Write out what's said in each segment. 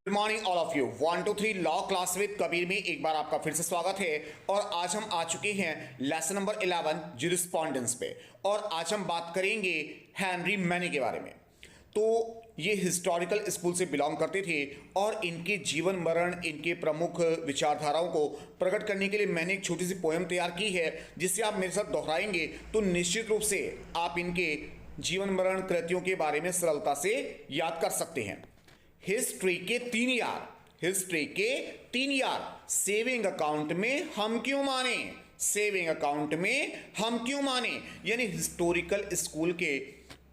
Good morning all of you. 1 2 3 law class with Kabir में एक बार आपका फिर से स्वागत है। और आज हम आ चुके हैं लेसन नंबर 11 ज्यूरिस्प्रूडेंस पे। और आज हम बात करेंगे हेनरी मैने के बारे में। तो ये हिस्टोरिकल स्कूल से बिलोंग करते थे और इनके जीवन मरण, इनके प्रमुख विचारधाराओं को प्रकट करने के लिए मैंने एक छोटी सी पोएम तैयार की है, जिससे आप मेरे साथ दोहराएंगे तो निश्चित रूप से आप इनके जीवन मरण कृतियों के बारे में सरलता से याद कर सकते हैं। हिस्ट्री के 3 यार सेविंग अकाउंट में हम क्यों माने, सेविंग अकाउंट में हम क्यों माने, यानी हिस्टोरिकल स्कूल के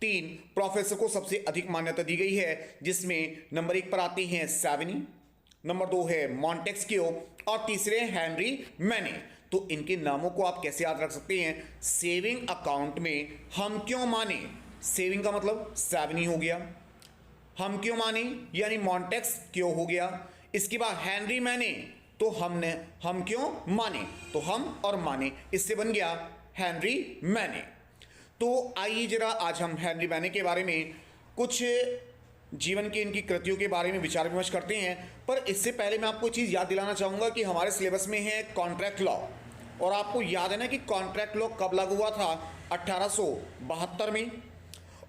3 प्रोफेसर को सबसे अधिक मान्यता दी गई है, जिसमें नंबर 1 पर आते हैं सैवनी, नंबर 2 है मॉन्टेस्क्यू और तीसरे हेनरी मैने। तो इनके नामों को आप कैसे याद रख सकते हैं? सेविंग अकाउंट में हम क्यों माने, सेविंग का मतलब सैवनी हो गया, हम क्यों माने यानी मॉन्टेक्स क्यों हो गया। इसके बाद हेनरी मैने, तो हम क्यों माने, तो हम और माने, इससे बन गया हेनरी मैने। तो आइए जरा आज हम हेनरी मैने के बारे में कुछ जीवन के इनकी कृतियों के बारे में विचार विमर्श करते हैं। पर इससे पहले मैं आपको चीज़ याद दिलाना चाहूँगा कि हमारे सिलेबस में है कॉन्ट्रैक्ट लॉ। और आपको याद है ना कि कॉन्ट्रैक्ट लॉ कब लागू हुआ था? 1872 में।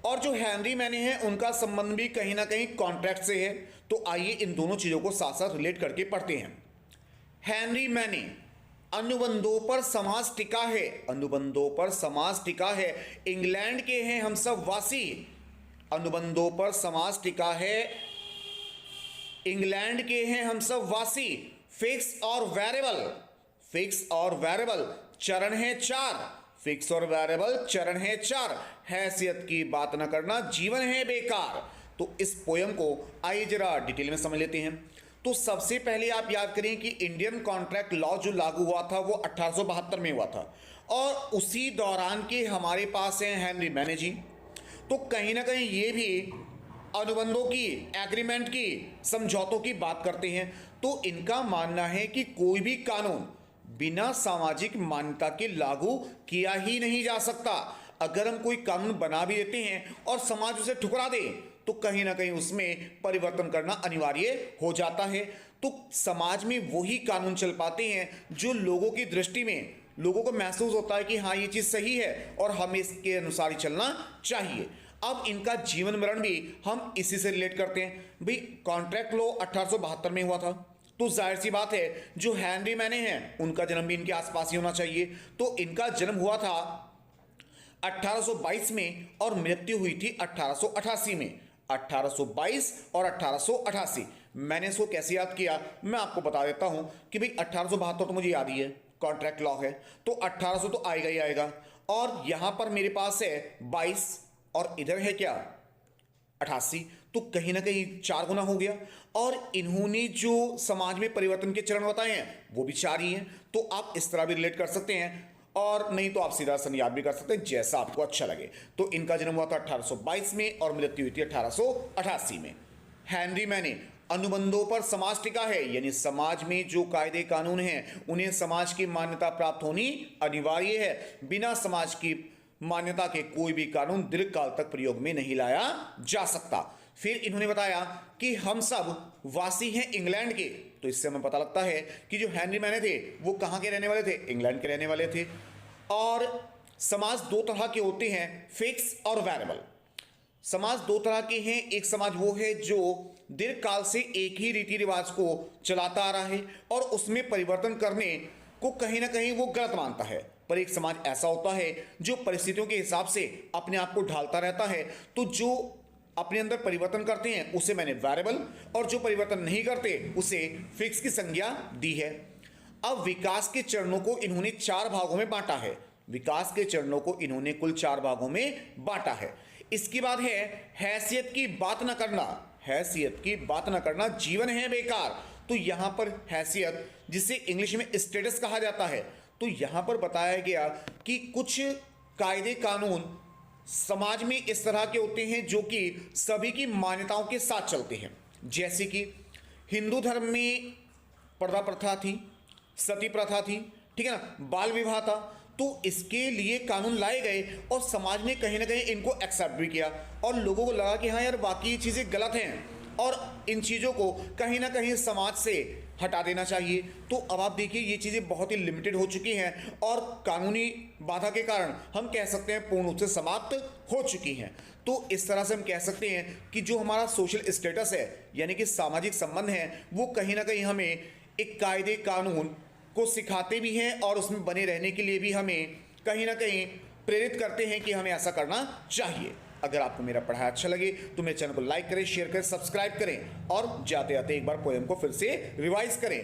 और जो हेनरी मैने हैं उनका संबंध भी कहीं ना कहीं कॉन्ट्रैक्ट से है। तो आइए इन दोनों चीज़ों को साथ साथ रिलेट करके पढ़ते हैं। हेनरी मैने, अनुबंधों पर समाज टिका है, अनुबंधों पर समाज टिका है, इंग्लैंड के हैं हम सब वासी, अनुबंधों पर समाज टिका है, इंग्लैंड के हैं हम सब वासी, फिक्स और वेरिएबल, फिक्स और वेरिएबल चरण है 4, फिक्स और वेरिएबल चरण है 4, हैसियत की बात न करना जीवन है बेकार। तो इस पोयम को आइए जरा डिटेल में समझ लेते हैं। तो सबसे पहले आप याद करें कि इंडियन कॉन्ट्रैक्ट लॉ जो लागू हुआ था वो 1872 में हुआ था। और उसी दौरान के हमारे पास हैं हेनरी मैने जी। तो कहीं ना कहीं ये भी अनुबंधों की, एग्रीमेंट की, समझौतों की बात करते हैं। तो इनका मानना है कि कोई भी कानून बिना सामाजिक मान्यता के लागू किया ही नहीं जा सकता। अगर हम कोई कानून बना भी देते हैं और समाज उसे ठुकरा दे तो कहीं ना कहीं उसमें परिवर्तन करना अनिवार्य हो जाता है। तो समाज में वही कानून चल पाते हैं जो लोगों की दृष्टि में लोगों को महसूस होता है कि हाँ ये चीज़ सही है और हमें इसके अनुसार ही चलना चाहिए। अब इनका जीवन मरण भी हम इसी से रिलेट करते हैं। भाई कॉन्ट्रैक्ट लॉ 1872 में हुआ था, तो जाहिर सी बात है जो हेनरी मैने हैं उनका जन्म भी इनके आसपास ही होना चाहिए। तो इनका जन्म हुआ था 1822 में और मृत्यु हुई थी 1888 में। 1822 और 1888। मैंने इसको कैसे याद किया मैं आपको बता देता हूं कि भाई 1872 तो मुझे याद ही है, कॉन्ट्रैक्ट लॉ है, तो 1800 तो आएगा ही आएगा। और यहां पर मेरे पास है 22 और इधर है क्या 88, तो कहीं ना कहीं 4 गुना हो गया। और इन्होंने जो समाज में परिवर्तन के चरण बताए हैं वो भी 4 ही हैं। तो आप इस तरह भी रिलेट कर सकते हैं और नहीं तो आप सीधा सन याद भी कर सकते हैं, जैसा आपको अच्छा लगे। तो इनका जन्म हुआ था 1822 में और मृत्यु हुई थी 1888 में। हेनरी मैने, अनुबंधों पर समाज टिका है, यानी समाज में जो कायदे कानून हैं उन्हें समाज की मान्यता प्राप्त होनी अनिवार्य है। बिना समाज की मान्यता के कोई भी कानून दीर्घकाल तक प्रयोग में नहीं लाया जा सकता। फिर इन्होंने बताया कि हम सब वासी हैं इंग्लैंड के। तो इससे हमें पता लगता है कि जो हेनरी मैने थे वो कहां के रहने वाले थे? इंग्लैंड के रहने वाले थे। और समाज 2 तरह के होते हैं, फिक्स और वेरिएबल। समाज 2 तरह के हैं। एक समाज वो है जो दीर्घकाल से एक ही रीति रिवाज को चलाता आ रहा है और उसमें परिवर्तन करने को कहीं ना कहीं वो गलत मानता है। पर एक समाज ऐसा होता है जो परिस्थितियों के हिसाब से अपने आप को ढालता रहता है। तो जो अपने अंदर परिवर्तन करते हैं उसे मैंने वेरिएबल, और जो परिवर्तन नहीं करते उसे फिक्स की संज्ञा दी है। अब विकास के चरणों को इन्होंने 4 भागों में बांटा है। विकास के चरणों को इन्होंने कुल 4 भागों में बांटा है। इसके बाद है हैसियत की बात न करना, हैसियत की बात न करना जीवन है बेकार। तो यहां पर हैसियत, जिसे इंग्लिश में स्टेटस कहा जाता है, तो यहां पर बताया गया कि कुछ कायदे कानून समाज में इस तरह के होते हैं जो कि सभी की मान्यताओं के साथ चलते हैं। जैसे कि हिंदू धर्म में पर्दा प्रथा थी, सती प्रथा थी, ठीक है ना, बाल विवाह था। तो इसके लिए कानून लाए गए और समाज ने कहीं ना कहीं इनको एक्सेप्ट भी किया और लोगों को लगा कि हाँ यार बाकी ये चीज़ें गलत हैं, और इन चीज़ों को कहीं ना कहीं समाज से हटा देना चाहिए। तो अब आप देखिए ये चीज़ें बहुत ही लिमिटेड हो चुकी हैं और कानूनी बाधा के कारण हम कह सकते हैं पूर्ण रूप से समाप्त हो चुकी हैं। तो इस तरह से हम कह सकते हैं कि जो हमारा सोशल स्टेटस है यानी कि सामाजिक संबंध है वो कहीं ना कहीं हमें एक कायदे कानून को सिखाते भी हैं और उसमें बने रहने के लिए भी हमें कहीं ना कहीं प्रेरित करते हैं कि हमें ऐसा करना चाहिए। अगर आपको मेरा पढ़ाई अच्छा लगे तो मेरे चैनल को लाइक करें, शेयर करें, सब्सक्राइब करें और जाते जाते एक बार पोएम को फिर से रिवाइज करें।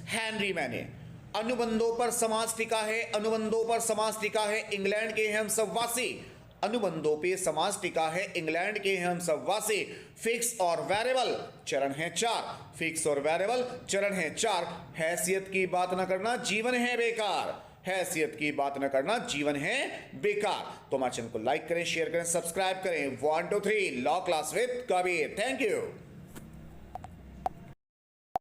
हेनरी मैने, अनुबंधों पर समाज टिका है, अनुबंधों पर समाज टिका है, इंग्लैंड के हैं हम सब वासी। अनुबंधों पे समाज टिका है, इंग्लैंड के हैं हम सब वासी। फिक्स और वेरिएबल चरण है 4, फिक्स और वेरिएबल चरण है 4। हैसियत की बात न करना जीवन है बेकार, हैसियत की बात न करना जीवन है बेकार। तो हमारे चैनल को लाइक करें, शेयर करें, सब्सक्राइब करें। 1 2 3 law class with Kabir. Thank you.